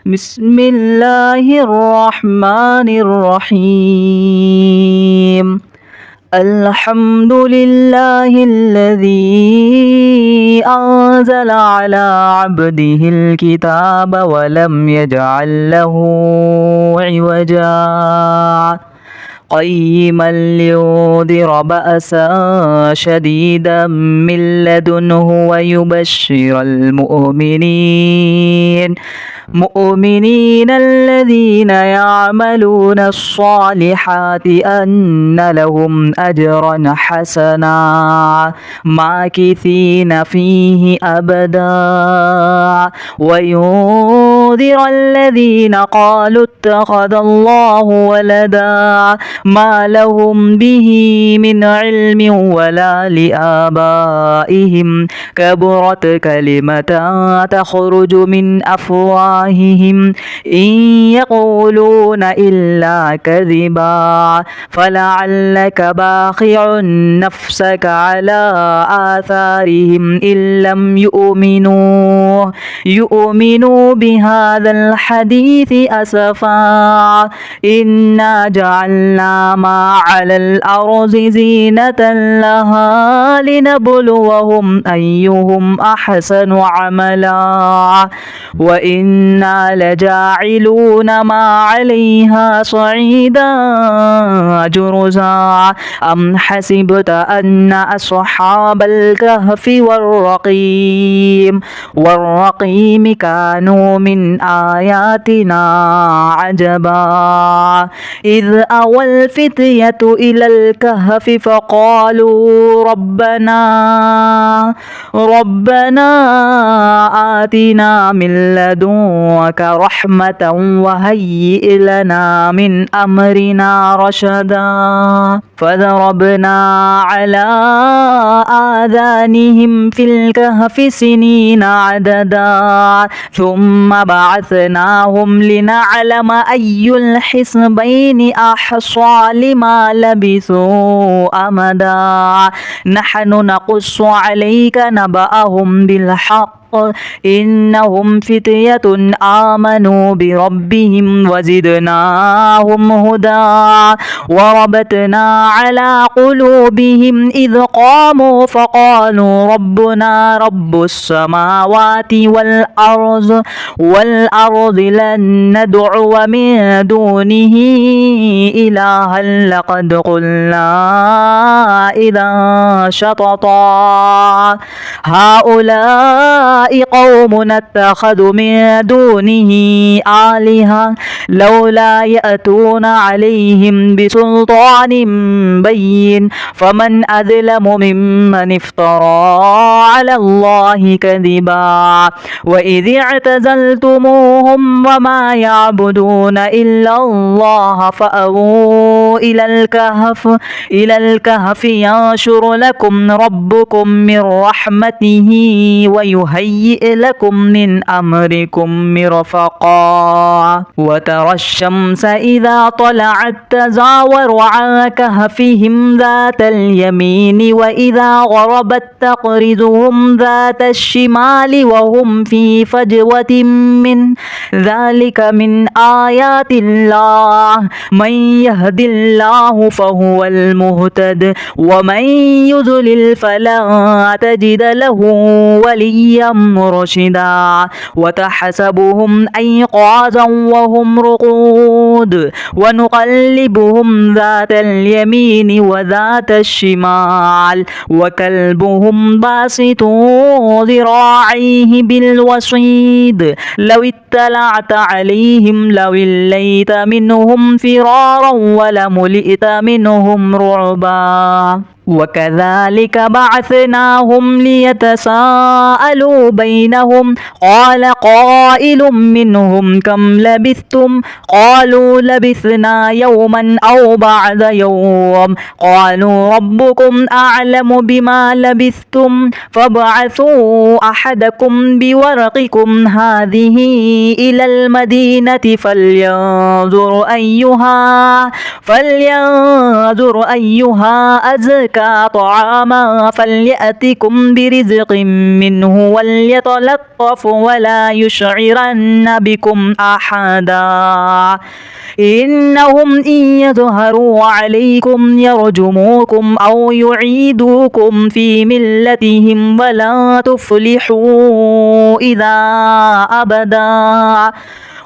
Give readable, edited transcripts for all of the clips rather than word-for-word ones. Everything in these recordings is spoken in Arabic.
بسم الله الرحمن الرحيم. الحمد لله الذي أنزل على عبده الكتاب ولم يجعل له عوجا قيما لينذر بأسا شديدا من لدنه ويبشر المؤمنين الذين يعملون الصالحات أن لهم أجرا حسنا ماكثين فيه أبدا وينذر الذين قالوا اتخذ الله ولدا ما لهم به من علم ولا لآبائهم كبرت كلمة تخرج من أفواههم إن يقولون إلا كذبا فلعلك باخع نفسك على آثارهم إن لم يؤمنوا بهذا الحديث أسفا إنا جعلنا ما على الأرض زينة لها لنبلوهم أيهم أحسن عملا وإنا لجاعلون ما عليها صعيدا جرزا أم حسبت أن أصحاب الكهف والرقيم كانوا من آياتنا عجبا إذ أوى الفتية إلى الكهف فقالوا ربنا آتنا من لدنك رحمة وهيئ لنا من أمرنا رشدا فضربنا على آذانهم في الكهف سنين عددا ثم بعثناهم لنعلم أي الحزبين أحصى لما لبثوا أمدا نحن نقص عليك نبأهم بالحق إنهم فتية آمنوا بربهم وزدناهم هدى وربطنا على قلوبهم إذ قاموا فقالوا ربنا رب السماوات والأرض لن ندعو من دونه إلها لقد قلنا إذا شططا هؤلاء قوم اتخذوا من دونه آلهة لولا يأتون عليهم بسلطان بين فمن أظلم ممن افترى على الله كذبا وإذ اعتزلتموهم وما يعبدون إلا الله فأووا إلى الكهف ينشر لكم ربكم من رحمته ويهيئ لكم من أمركم مرفقا وترى الشمس إذا طلعت تزاور عن كهفهم ذات اليمين وإذا غربت تقرضهم ذات الشمال وهم في فجوة من ذلك من آيات الله من يهد الله فهو المهتد ومن يضلل فلن تجد له وليا مرشدا وتحسبهم أيقاظا وهم رقود ونقلبهم ذات اليمين وذات الشمال وكلبهم باسط ذراعيه بالوصيد لو اطلعت عليهم لوليت منهم فرارا ولملئت منهم رعبا وكذلك بعثناهم ليتساءلوا بينهم قال قائل منهم كم لبثتم قالوا لبثنا يوما أو بعد يوم قالوا ربكم أعلم بما لبثتم فابعثوا أحدكم بورقكم هذه إلى المدينة فلينظر أيها أزكى تركا طعاما فليأتكم برزق منه وليتلطف ولا يشعرن بكم أحدا إنهم إن يظهروا عليكم يرجموكم أو يعيدوكم في ملتهم ولا تفلحوا إذا أبدا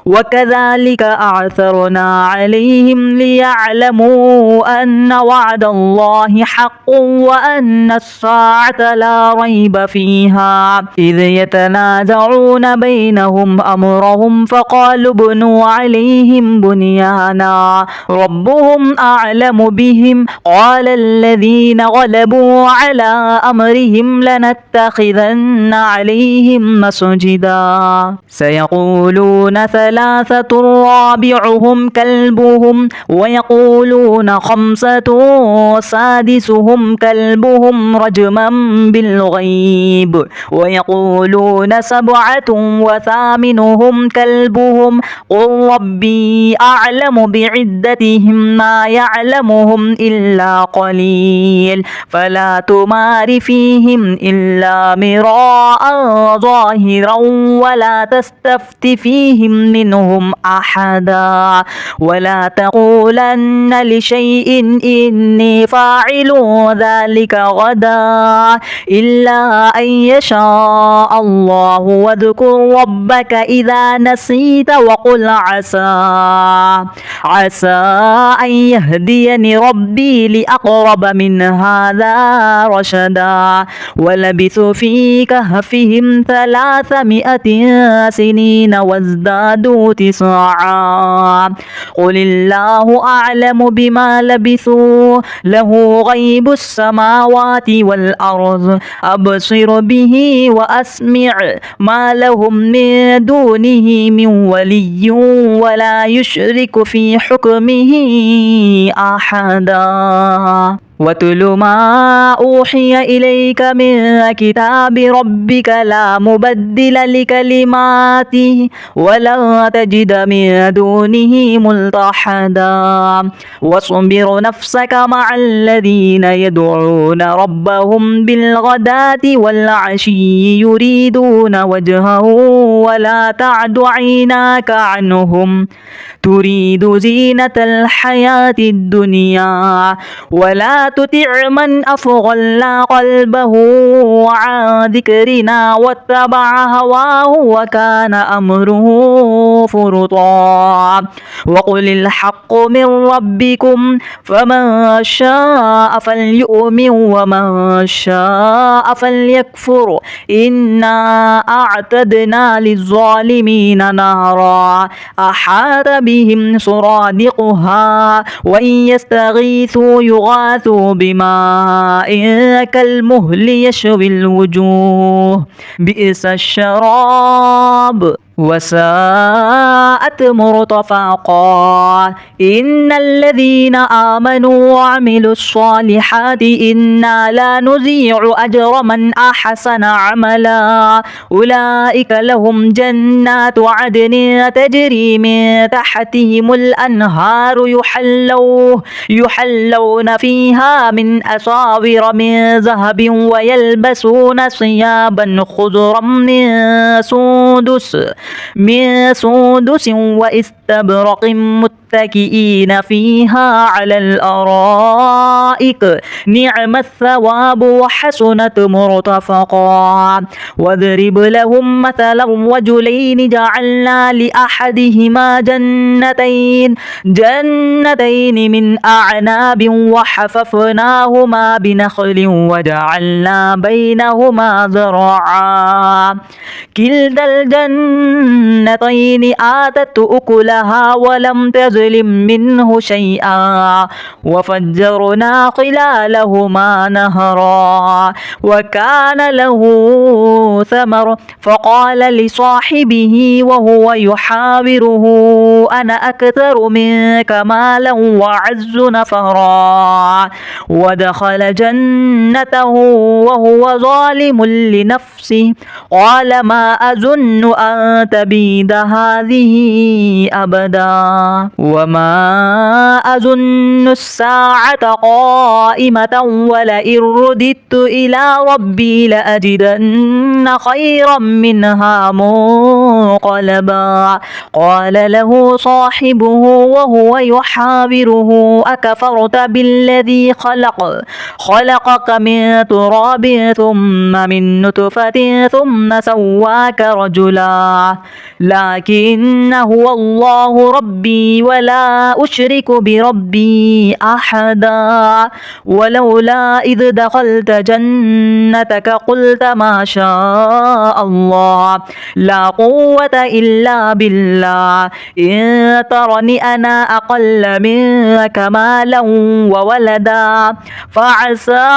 وكذلك أعثرنا عليهم ليعلموا أن وعد الله حق وأن الساعة لا ريب فيها إذ يتنازعون بينهم أمرهم فقالوا ابنوا عليهم بنيانا ربهم أعلم بهم قال الذين غلبوا على أمرهم لنتخذن عليهم مسجدا سيقولون ثلاثة رابعهم كلبهم ويقولون خمسة سادسهم كلبهم رجما بالغيب ويقولون سبعة وثامنهم كلبهم قل ربي أعلم بعدتهم ما يعلمهم إلا قليل فلا تمار فيهم إلا مراء ظاهرا ولا تستفت فيهم منهم أحدا ولا تقولن لشيء إني فاعل ذلك غدا إلا أن يشاء الله واذكر ربك إذا نسيت وقل عسى أن يهديني ربي لأقرب من هذا رشدا ولبثوا في كهفهم 300 سنين وازدادوا 9 قل الله أعلم بما لبثوا له غيب السماوات والأرض أبصر به وأسمع ما لهم من دونه من ولي ولا يشرك في حكمه أحدا واتل ما أوحي إليك من كتاب ربك لا مبدل لكلماته ولا تجد من دونه ملتحدا واصبر نفسك مع الذين يدعون ربهم بالغداة والعشي يريدون وجهه ولا تعد عيناك عنهم تريد زينة الحياة الدنيا ولا تطع من أغفلنا قلبه عن ذكرنا واتبع هواه وكان أمره فرطا وقل الحق من ربكم فمن شاء فليؤمن ومن شاء فليكفر إنا أعتدنا للظالمين نارا أحاط بهم سرادقها وإن يستغيثوا يغاثوا بماء كالمهل يشوي الوجوه بئس الشراب وساءت مرتفقا إن الذين آمنوا وعملوا الصالحات إنا لا نضيع أجر من أحسن عملا أولئك لهم جنات عدن تجري من تحتهم الأنهار يحلون فيها من أساور من ذهب ويلبسون ثيابا خضرا من سندس واستبرق متكئين فيها على الأرائك نعم الثواب وحسنت مرتفقا واضرب لهم مثلا رجلين جعلنا لأحدهما جنتين من أعناب وحففناهما بنخل وجعلنا بينهما زرعا كلتا الجنتين آتت أكلها ولم تظلم منه شيئا وفجرنا خلالهما نهرا وكان له ثمر فقال لصاحبه وهو يحاوره أنا أكثر منك مالا وأعز نفرا ودخل جنته وهو ظالم لنفسه قال ما أظن أن تبيد هذه أبدا أبدا وما أظن الساعة قائمة ولئن رددت إلى ربي لأجدن خيرا منها منقلبا قال له صاحبه وهو يحاوره أكفرت بالذي خلقك من تراب ثم من نطفة ثم سواك رجلا لكن هو الله ربي ولا أشرك بربي أحدا ولولا إذ دخلت جنتك قلت ما شاء الله لا قوة إلا بالله إن ترني أنا أقل منك مالا وولدا فعسى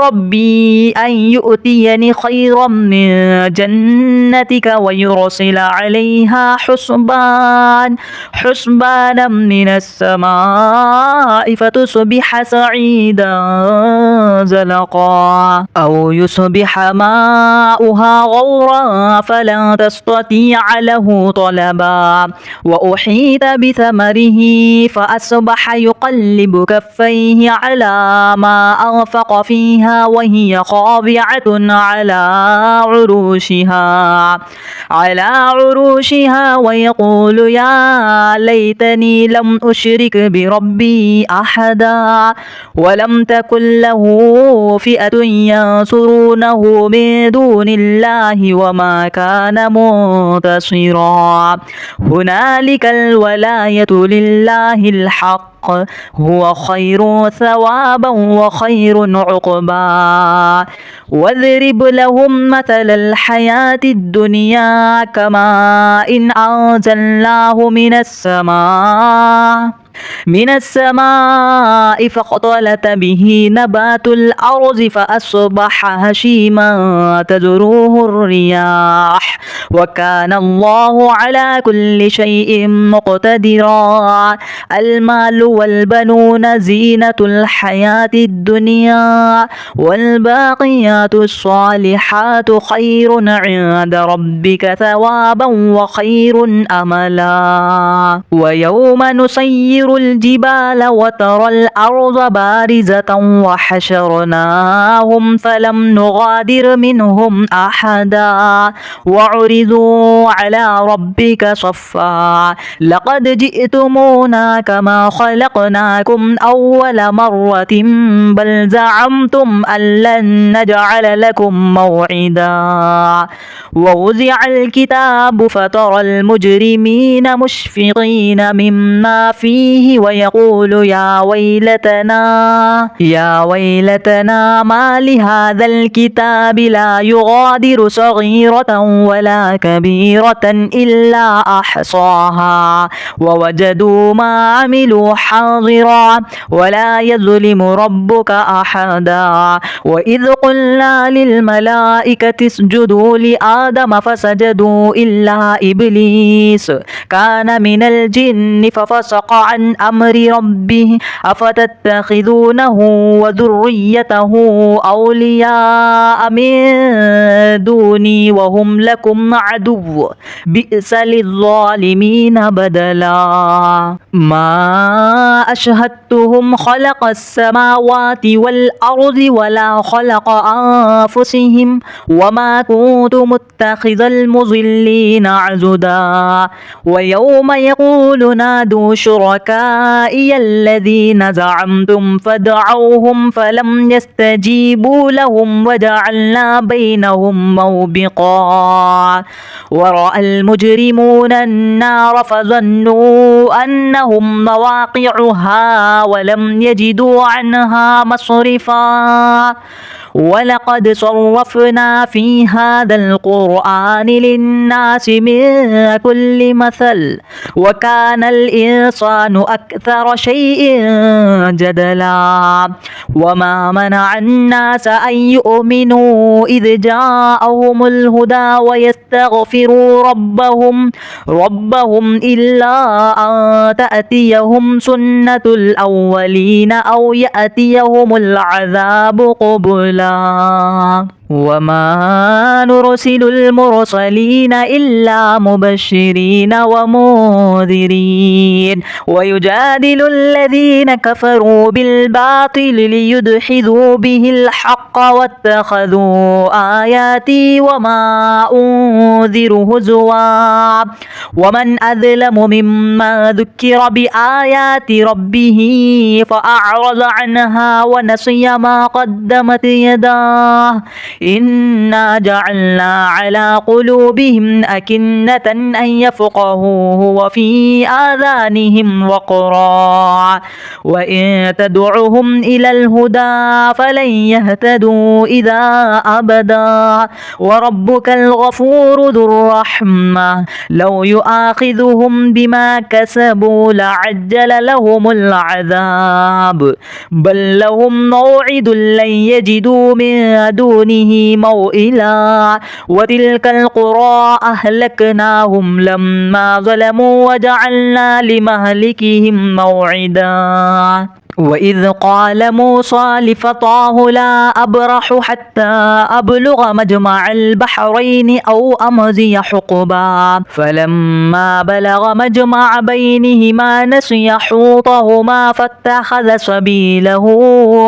ربي أن يؤتيني خيرا من جنتك ويرسل عليها حسبانا من السماء فتصبح سعيدا زلقا أو يصبح ماؤها غورا فلن تستطيع له طلبا وأحيط بثمره فأصبح يقلب كفيه على ما أنفق فيها وهي خاضعة على عروشها ويقول يا ليتني لم أشرك بربي أحدا ولم تكن له فئة ينصرونه من دون الله وما كان منتصرا هنالك الولاية لله الحق هو خير ثوابا وخير عقبا واضرب لهم مثل الحياة الدنيا كماء إن أنزلناه من السماء فاختلط به نبات الأرض فأصبح هشيما تذروه الرياح وكان الله على كل شيء مقتدرا المال والبنون زينة الحياة الدنيا والباقيات الصالحات خير عند ربك ثوابا وخير أملا ويوم نسير الجبال وترى الأرض بارزة وحشرناهم فلم نغادر منهم أحدا وعرضوا على ربك صفا لقد جئتمونا كما خلقناكم أول مرة بل زعمتم أن لن نجعل لكم موعدا ووزع الكتاب فترى المجرمين مشفقين مما فيه ويقول يا ويلتنا ما لهذا الكتاب لا يغادر صغيرة ولا كبيرة إلا أحصاها ووجدوا ما عملوا حاضرا ولا يظلم ربك أحدا وإذ قلنا للملائكة اسجدوا لآدم فسجدوا إلا إبليس كان من الجن ففسق عن أمر ربه أفتتخذونه وذريته أولياء من دوني وهم لكم عدو بئس للظالمين بدلا ما أشهدتهم خلق السماوات والأرض ولا خلق أنفسهم وما كنت متخذ المضلين عضدا ويوم يقول نادوا شركائي الذين زعمتم فدعوهم فلم يستجيبوا لهم وجعلنا بينهم موبقا ورأى المجرمون النار فظنوا أنهم مواقعها ولم يجدوا عنها مصرفا ولقد صرفنا في هذا القرآن للناس من كل مثل وكان الإنسان أكثر شيء جدلا وما منع الناس أن يؤمنوا إذ جاءهم الهدى ويستغفروا ربهم إلا أن تأتيهم سنة الأولين أو يأتيهم العذاب قبلا وما نرسل المرسلين إلا مبشرين ومنذرين ويجادل الذين كفروا بالباطل ليدحضوا به الحق واتخذوا آياتي وما أنذر هزوا ومن أظلم ممن ذكر بآيات ربه فأعرض عنها ونسي ما قدمت يداه إنا جعلنا على قلوبهم أكنة أن يفقهوه وفي آذانهم وقرا وإن تدعهم إلى الهدى فلن يهتدوا إذا أبدا وربك الغفور ذو الرحمة لو يؤاخذهم بما كسبوا لعجل لهم العذاب بل لهم موعد لن يجدوا من دونه موئلا وتلك القرى أهلكناهم لما ظلموا وجعلنا لمهلكهم موعدا وإذ قال موسى لفتاه لا أبرح حتى أبلغ مجمع البحرين أو أمضي حقبا فلما بلغ مجمع بينهما نسي حوطهما فاتخذ سبيله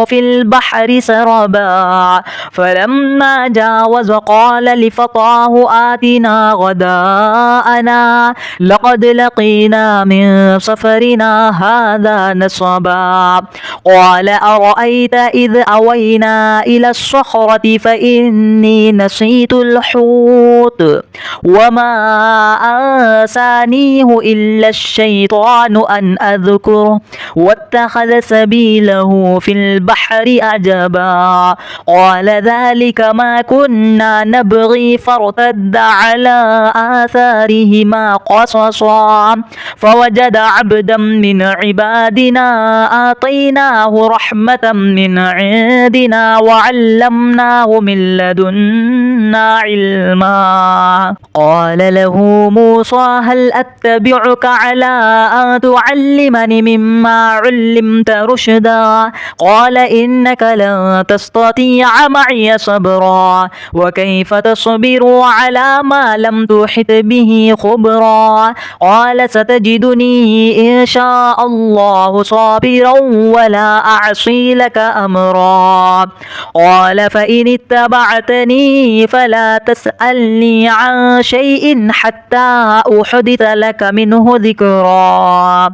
في البحر سربا فلما جاوز قال لفتاه آتنا غداءنا لقد لقينا من سفرنا هذا نصبا قال أرأيت إذ أوينا إلى الصخرة فإني نسيت الحوت وما أنسانيه إلا الشيطان أن أذكره واتخذ سبيله في البحر عجبا قال ذلك ما كنا نبغي فارتد على آثارهما قصصا فوجد عبدا من عبادنا آتيناه رحمة من عندنا وعلمناه من لدنا علما قال له موسى هل أتبعك على أن تعلمني مما علمت رشدا قال إنك لن تستطيع معي صبرا وكيف تصبر على ما لم تحط به خبرا قال ستجدني إن شاء الله صابرا ولا أعصي لك أمرا قال فإن اتبعتني فلا تسألني عن شيء حتى أحدث لك منه ذكرا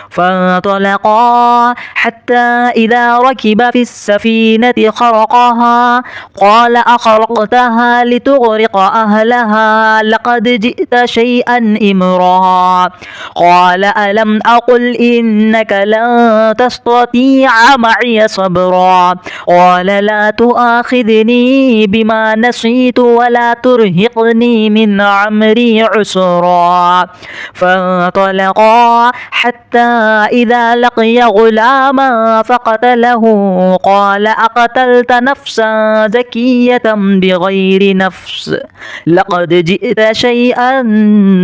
فانطلقا حتى إذا ركب في السفينة خرقها قال أخرقتها لتغرق أهلها لقد جئت شيئا إمرا قال ألم أقل إنك لن تستطيع معي صبرا قال لا تؤاخذني بما نسيت ولا ترهقني من عمري عسرا فانطلقا حتى إذا لقي غلاما فقتله قال أقتلت نفسا زكية بغير نفس لقد جئت شيئا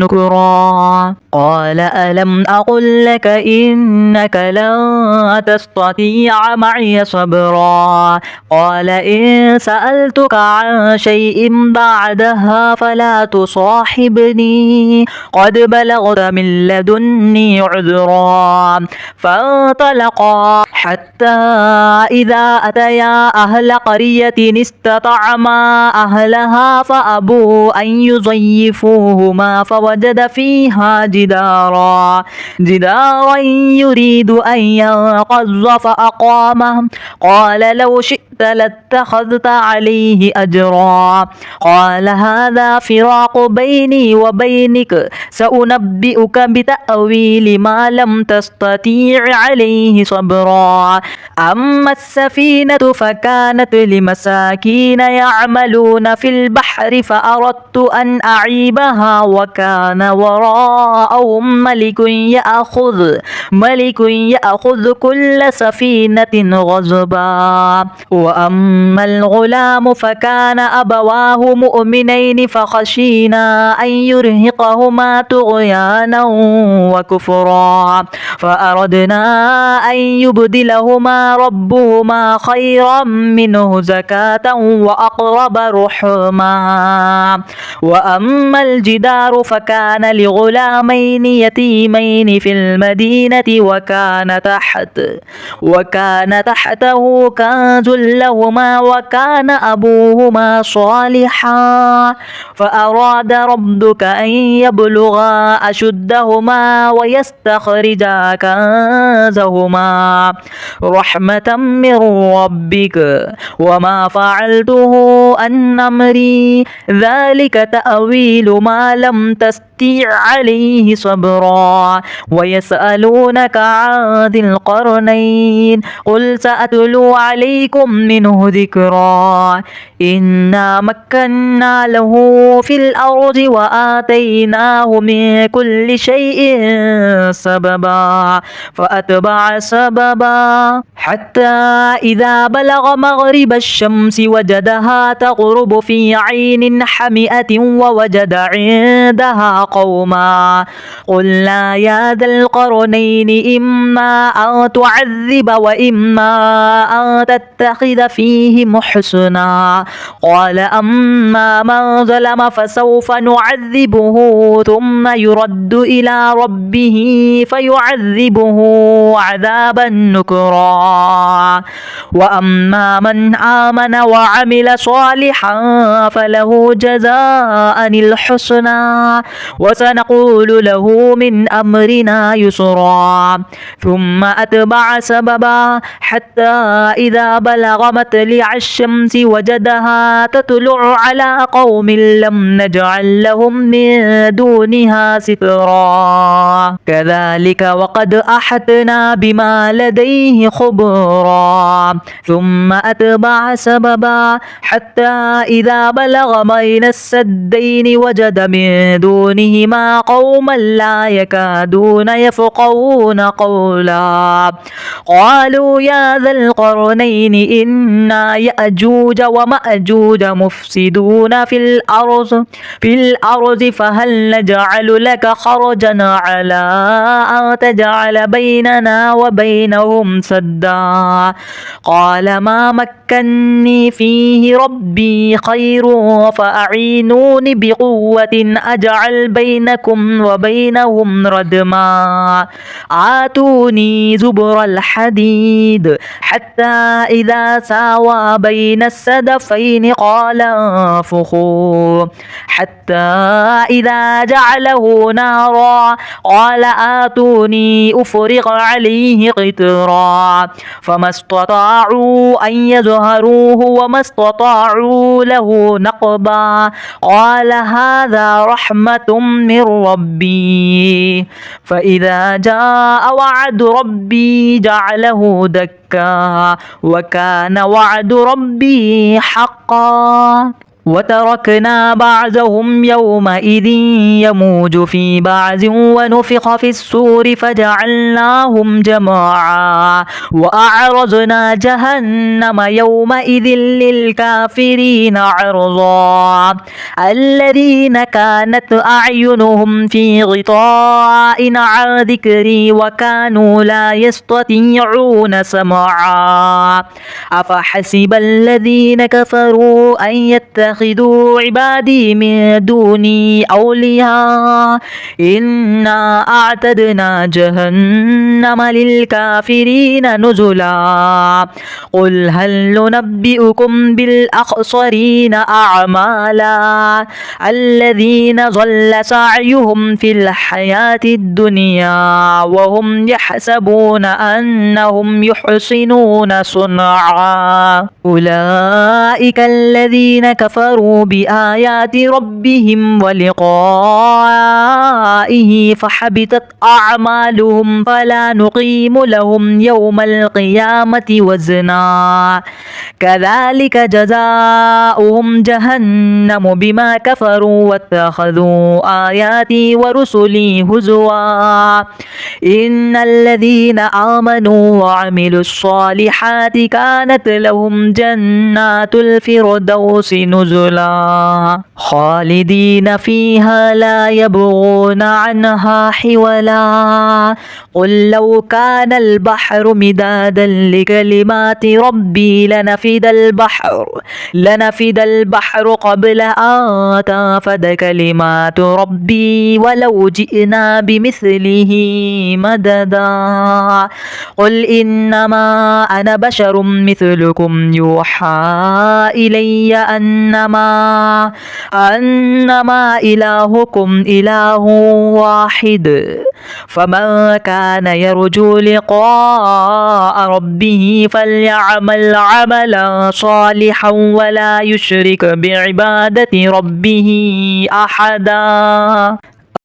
نكرا قال ألم أقل لك إنك لن تستطيع معي صبرا قال إن سألتك عن شيء بعدها فلا تصاحبني قد بلغت من لدني عذرا فانطلقا حتى إذا أتيا أهل قرية استطعما أهلها فأبوا أن يضيفوهما فوجد فيها جدارا يريد أن ينقض فأقامه قال لو شئت لاتخذت عليه أجرا قال هذا فراق بيني وبينك سأنبئك بتأويل ما لم تستطيع عليه صبرا أما السفينة فكانت لمساكين يعملون في البحر فأردت أن أعيبها وكان وراءهم ملك يأخذ كل سفينة غصبا وأما الغلام فكان أبواه مؤمنين فخشينا أن يرهقهما طغيانا وكفرا فأردنا أن يبدلهما ربهما خيرا منه زكاة وأقرب رحما. وأما الجدار فكان لغلامين يتيمين في المدينة وكان تحته كنز لهما وكان أبوهما صالحا فأراد ربك أن يبلغا أشدهما ويستخرجا كنزهما رحمة من ربك وما فعلته عن أمري ذلك تأويل ما لم تستطع عليه صبرا. ويسألونك عن ذي القرنين قل سأتلو عليكم منه ذكرا إنا مكنا له في الأرض وآتيناه من كل شيء سببا فأتبع سببا حتى إذا بلغ مغرب الشمس وجدها تغرب في عين حمئة ووجد عندها قوما قلنا يا ذا القرنين إما أن تعذب وإما أن تتخذ فيهم حسنا قال أما من ظلم فسوف نعذبه ثم يرد إلى ربه فيعذبه عذابا نكرا وأما من آمن وعمل صالحا فله جزاء الحسنى وسنقول له من أمرنا يسرا ثم أتبع سببا حتى إذا بلغ مطلع الشمس وجدها تطلع على قوم لم نجعل لهم من دونها سترا كذلك وقد أحطنا بما لديه خبرا ثم أتبع سببا حتى إذا بلغ بين السدين وجد من دونهما قوما لا يكادون يفقهون قولا قالوا يا ذا القرنين إنا يأجوج ومأجوج مفسدون في الأرض فهل نجعل لك خرجا على أن تجعل بيننا وبينهم سدا قال ما مكني فيه ربي خير فأعينوني بقوة أجعل بينكم وبينهم ردما آتوني زبر الحديد حتى إذا ساوى بين السدفين قال انفخوا حتى إذا جعله نارا قال آتوني أفرغ عليه قطرا فما استطاعوا أن يظهروه وما استطاعوا له نقبا قال هذا رحمة من ربي فإذا جاء وعد ربي جعله دكا وكان وعد ربي حقا وتركنا بعضهم يومئذ يموج في بعض ونفخ في الصور فجعلناهم جماعا وأعرضنا جهنم يومئذ للكافرين عرضا الذين كانت أعينهم في غطاء عن ذكري وكانوا لا يستطيعون سمعا أفحسب الذين كفروا أن يتخذوا عبادي من دوني أولياء إنا أعتدنا جهنم للكافرين نزلا قل هل ننبئكم بالأخسرين أعمالا الذين ضل سعيهم في الحياة الدنيا وهم يحسبون أنهم يحسنون صنعا أولئك الذين كفروا كفروا بآيات ربهم ولقائه فحبطت أعمالهم فلا نقيم لهم يوم القيامة وزنا كذلك جزاؤهم جهنم بما كفروا واتخذوا آياتي ورسلي هزوا إن الذين آمنوا وعملوا الصالحات كانت لهم جنات الفردوس نزلا خالدين فيها لا يبغون عنها حولا قل لو كان البحر مدادا لكلمات ربي لنفد البحر قبل أن تنفد كلمات ربي ولو جئنا بمثله مددا قل إنما أنا بشر مثلكم يوحى إلي أنما إلهكم إله واحد فمن كان يرجو لقاء ربه فليعمل عملا صالحا ولا يشرك بعبادة ربه أحدا